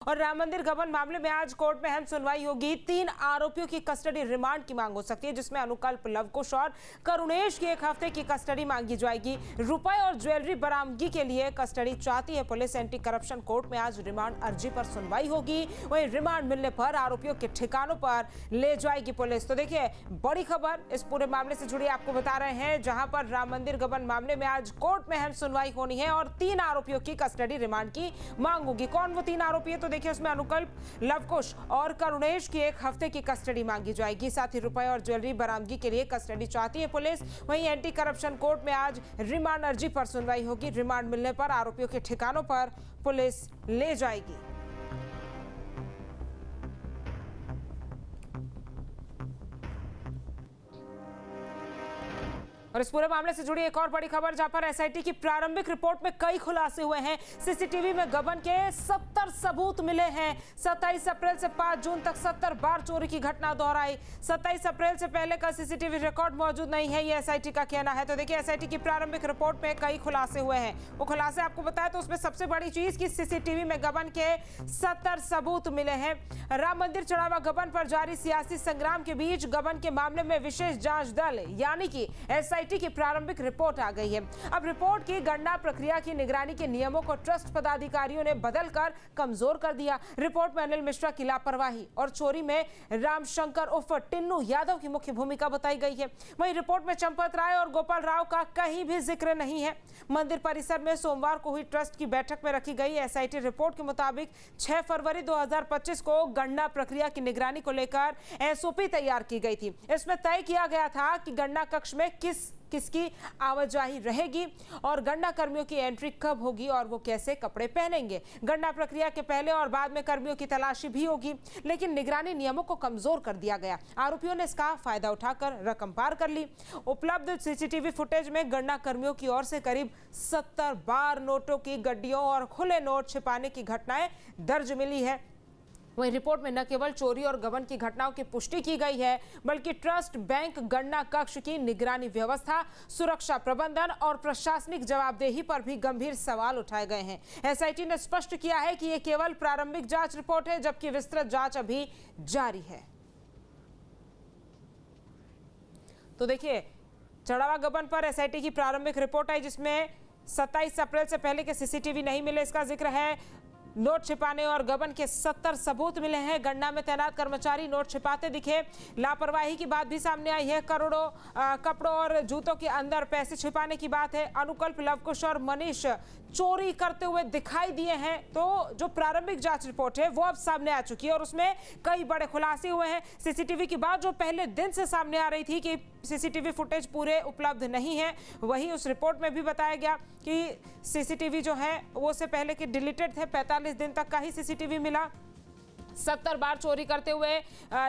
और राम मंदिर गबन मामले में आज कोर्ट में अहम सुनवाई होगी। 3 आरोपियों की कस्टडी रिमांड की मांग हो सकती है, जिसमें अनुकल्प, लवकुश और करुणेश की 1 हफ्ते की कस्टडी मांगी जाएगी। रुपए और ज्वेलरी बरामदगी के लिए कस्टडी चाहती है पुलिस। एंटी करप्शन कोर्ट में आज रिमांड अर्जी पर सुनवाई होगी। वहीं रिमांड मिलने पर आरोपियों के ठिकानों पर ले जाएगी पुलिस। तो देखिए, बड़ी खबर इस पूरे मामले से जुड़ी आपको बता रहे हैं, जहां पर राम मंदिर गबन मामले में आज कोर्ट में अहम सुनवाई होनी है और 3 आरोपियों की कस्टडी रिमांड की मांग होगी। कौन वो 3 आरोपी है? तो देखिए, उसमें अनुकल्प, लवकुश और करुणेश की 1 हफ्ते की कस्टडी मांगी जाएगी। साथ ही रुपए और ज्वेलरी बरामदगी के लिए कस्टडी चाहती है पुलिस। वहीं एंटी करप्शन कोर्ट में आज रिमांड अर्जी पर सुनवाई होगी। रिमांड मिलने पर आरोपियों के ठिकानों पर पुलिस ले जाएगी। और इस पूरे मामले से जुड़ी एक और बड़ी खबर, जहां पर एसआईटी की प्रारंभिक रिपोर्ट में कई खुलासे हुए हैं। सीसीटीवी में गबन के 70 सबूत मिले हैं। 27 अप्रैल से 5 जून तक 70 बार चोरी की घटना दोहराई। 27 अप्रैल से पहले का सीसीटीवी रिकॉर्ड मौजूद नहीं है, ये एसआईटी का कहना है। तो देखिए, एसआईटी की प्रारंभिक रिपोर्ट में कई खुलासे हुए हैं। वो खुलासे आपको बताया, तो उसमें सबसे बड़ी चीज कि सीसीटीवी में गबन के 70 सबूत मिले हैं। राम मंदिर चढ़ावा गबन पर जारी सियासी संग्राम के बीच गबन के मामले में विशेष जांच दल यानी कि एसआईटी की प्रारंभिक रिपोर्ट आ गई है। अब रिपोर्ट की गणना प्रक्रिया की निगरानी के नियमों को ट्रस्ट पदाधिकारियों ने बदलकर कमजोर कर दिया। रिपोर्ट में अनिल मिश्रा की लापरवाही और चोरी में रामशंकर उर्फ टिन्नू यादव की मुख्य भूमिका बताई गई है। वहीं रिपोर्ट में चंपत राय और गोपाल राव का कहीं भी जिक्र नहीं है। मंदिर परिसर में सोमवार को हुई ट्रस्ट की बैठक में रखी गई एसआईटी रिपोर्ट के मुताबिक 6 फरवरी 2025 को गणना प्रक्रिया की निगरानी को लेकर एसओपी तैयार की गई थी। इसमें तय किया गया था कि गणना कक्ष में किसकी आवाजाही रहेगी और गणना कर्मियों की एंट्री कब होगी और वो कैसे कपड़े पहनेंगे। गणना प्रक्रिया के पहले और बाद में कर्मियों की तलाशी भी होगी, लेकिन निगरानी नियमों को कमजोर कर दिया गया। आरोपियों ने इसका फायदा उठाकर रकम पार कर ली। उपलब्ध सीसीटीवी फुटेज में गणना कर्मियों की ओर से करीब 70 बार नोटों की गड्डियों और खुले नोट छिपाने की घटनाएं दर्ज मिली है। वहीं रिपोर्ट में न केवल चोरी और गबन की घटनाओं की पुष्टि की गई है, बल्कि ट्रस्ट, बैंक, गणना कक्ष की निगरानी व्यवस्था, सुरक्षा प्रबंधन और प्रशासनिक जवाबदेही पर भी गंभीर सवाल उठाए गए हैं। एसआईटी ने स्पष्ट किया है कि यह केवल प्रारंभिक जांच रिपोर्ट है, जबकि विस्तृत जांच अभी जारी है। तो देखिए, चढ़ावा गबन पर एसआईटी की प्रारंभिक रिपोर्ट आई, जिसमें 27 अप्रैल से पहले के सीसीटीवी नहीं मिले, इसका जिक्र है। नोट छिपाने और गबन के 70 सबूत मिले हैं। गणना में तैनात कर्मचारी नोट छिपाते दिखे। लापरवाही की बात भी सामने आई है। करोड़ों कपड़ों और जूतों के अंदर पैसे छिपाने की बात है। अनुकल्प, लवकुश और मनीष चोरी करते हुए दिखाई दिए हैं। तो जो प्रारंभिक जांच रिपोर्ट है वो अब सामने आ चुकी है और उसमें कई बड़े खुलासे हुए हैं। सीसीटीवी की बात जो पहले दिन से सामने आ रही थी कि सीसीटीवी फुटेज पूरे उपलब्ध नहीं है, वही उस रिपोर्ट में भी बताया गया कि सीसीटीवी जो है वो से पहले के डिलीटेड थे। 45 दिन तक का ही सीसीटीवी मिला। 70 बार चोरी करते हुए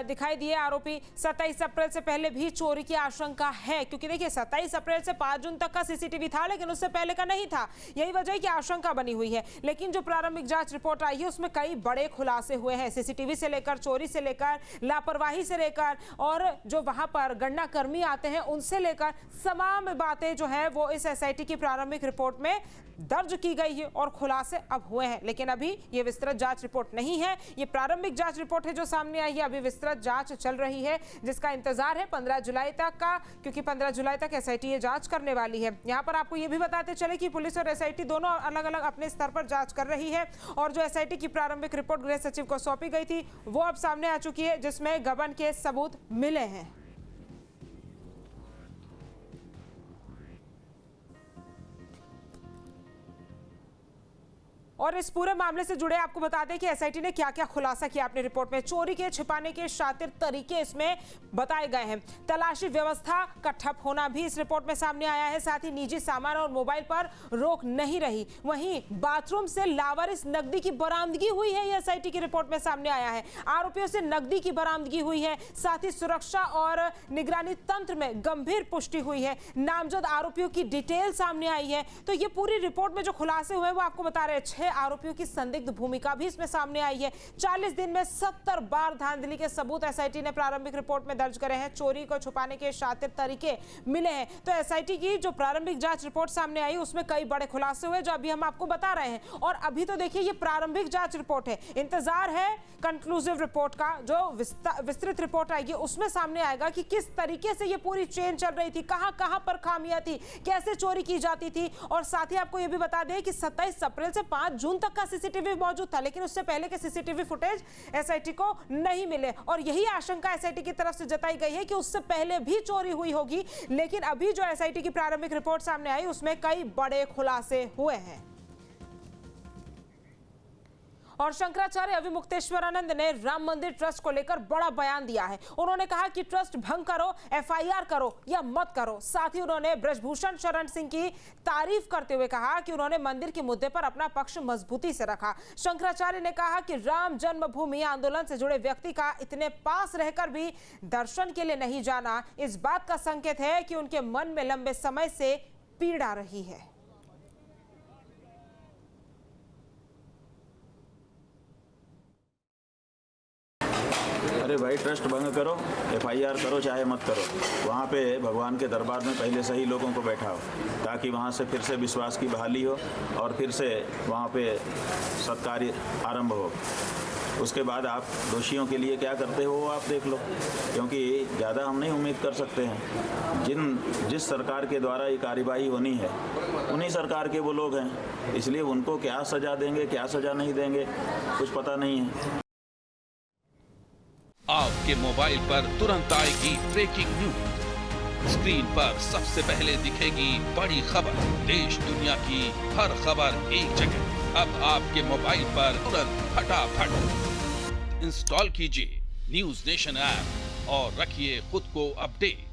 दिखाई दिए आरोपी। 27 अप्रैल से पहले भी चोरी की आशंका है, क्योंकि देखिए 27 अप्रैल से 5 जून तक का सीसीटीवी था, लेकिन उससे पहले का नहीं था। यही वजह है कि आशंका बनी हुई है। लेकिन जो प्रारंभिक जांच रिपोर्ट आई है उसमें कई बड़े खुलासे हुए हैं। सीसीटीवी से लेकर, चोरी से लेकर, लापरवाही से लेकर और जो वहां पर गणना कर्मी आते हैं उनसे लेकर तमाम बातें जो है वो इस एसआईटी की प्रारंभिक रिपोर्ट में दर्ज की गई है और खुलासे अब हुए हैं। लेकिन अभी ये विस्तृत जांच रिपोर्ट नहीं है, ये प्रारंभिक जांच रिपोर्ट है जो सामने आई है। अभी विस्तृत जांच चल रही है, जिसका इंतजार है 15 जुलाई तक का, क्योंकि 15 जुलाई तक एसआईटी ये जांच करने वाली है। यहाँ पर आपको ये भी बताते चले कि पुलिस और एसआईटी दोनों अलग अलग अपने स्तर पर जांच कर रही है और जो एसआईटी की प्रारंभिक रिपोर्ट गृह सचिव को सौंपी गई थी वो अब सामने आ चुकी है, जिसमें गबन के सबूत मिले हैं। और इस पूरे मामले से जुड़े आपको बता दें कि एसआईटी ने क्या क्या खुलासा किया अपनी रिपोर्ट में। चोरी के, छिपाने के शातिर तरीके इसमें बताए गए हैं। तलाशी व्यवस्था का ठप होना भी इस रिपोर्ट में सामने आया है। साथ ही निजी सामान और मोबाइल पर रोक नहीं रही। वहीं बाथरूम से लावारिस नकदी की बरामदगी हुई है, ये एसआईटी की रिपोर्ट में सामने आया है। आरोपियों से नकदी की बरामदगी हुई है। साथ ही सुरक्षा और निगरानी तंत्र में गंभीर पुष्टि हुई है। नामजद आरोपियों की डिटेल सामने आई है। तो ये पूरी रिपोर्ट में जो खुलासे हुए वो आपको बता रहे हैं। 6 आरोपियों की संदिग्ध भूमिका भी इसमें सामने आई है। 40 दिन में 70 बार धांधली के सबूत एसआईटी ने प्रारंभिक रिपोर्ट में दर्ज करे हैं। चोरी को छुपाने के शातिर तरीके मिले हैं। तो एसआईटी की जो प्रारंभिक जांच रिपोर्ट सामने आई उसमें कई बड़े खुलासे हुए जो अभी हम आपको बता रहे हैं। और अभी तो देखिए ये प्रारंभिक जांच रिपोर्ट है, इंतजार है कंक्लूसिव रिपोर्ट का। जो विस्तृत रिपोर्ट आएगी उसमें सामने आएगा कि किस तरीके से ये पूरी चेन चल रही थी, कहां कहां पर खामियां थी, कैसे चोरी की जाती थी। और साथ ही आपको ये भी बता दें कि 27 अप्रैल से 5 जून तक का सीसीटीवी मौजूद था, लेकिन उससे पहले के सीसीटीवी फुटेज एसआईटी को नहीं मिले। और यही आशंका एसआईटी की तरफ से जताई गई है कि उससे पहले भी चोरी हुई होगी। लेकिन अभी जो एसआईटी की प्रारंभिक रिपोर्ट सामने आई उसमें कई बड़े खुलासे हुए हैं। और शंकराचार्य अविमुक्तेश्वरानंद ने राम मंदिर ट्रस्ट को लेकर बड़ा बयान दिया है। उन्होंने कहा कि ट्रस्ट भंग करो, एफआईआर करो या मत करो। साथ ही उन्होंने ब्रजभूषण शरण सिंह की तारीफ करते हुए कहा कि उन्होंने मंदिर के मुद्दे पर अपना पक्ष मजबूती से रखा। शंकराचार्य ने कहा कि राम जन्मभूमि आंदोलन से जुड़े व्यक्ति का इतने पास रहकर भी दर्शन के लिए नहीं जाना इस बात का संकेत है कि उनके मन में लंबे समय से पीड़ा रही है। अरे भाई, ट्रस्ट भंग करो, एफआईआर करो चाहे मत करो, वहाँ पे भगवान के दरबार में पहले सही लोगों को बैठाओ ताकि वहाँ से फिर से विश्वास की बहाली हो और फिर से वहाँ पे सत्कार्य आरंभ हो। उसके बाद आप दोषियों के लिए क्या करते हो वो आप देख लो, क्योंकि ज़्यादा हम नहीं उम्मीद कर सकते हैं। जिस सरकार के द्वारा ये कार्यवाही होनी है उन्हीं सरकार के वो लोग हैं, इसलिए उनको क्या सज़ा देंगे क्या सज़ा नहीं देंगे कुछ पता नहीं है। आपके मोबाइल पर तुरंत आएगी ब्रेकिंग न्यूज। स्क्रीन पर सबसे पहले दिखेगी बड़ी खबर। देश दुनिया की हर खबर एक जगह। अब आपके मोबाइल पर तुरंत फटाफट इंस्टॉल कीजिए न्यूज नेशन ऐप और रखिए खुद को अपडेट।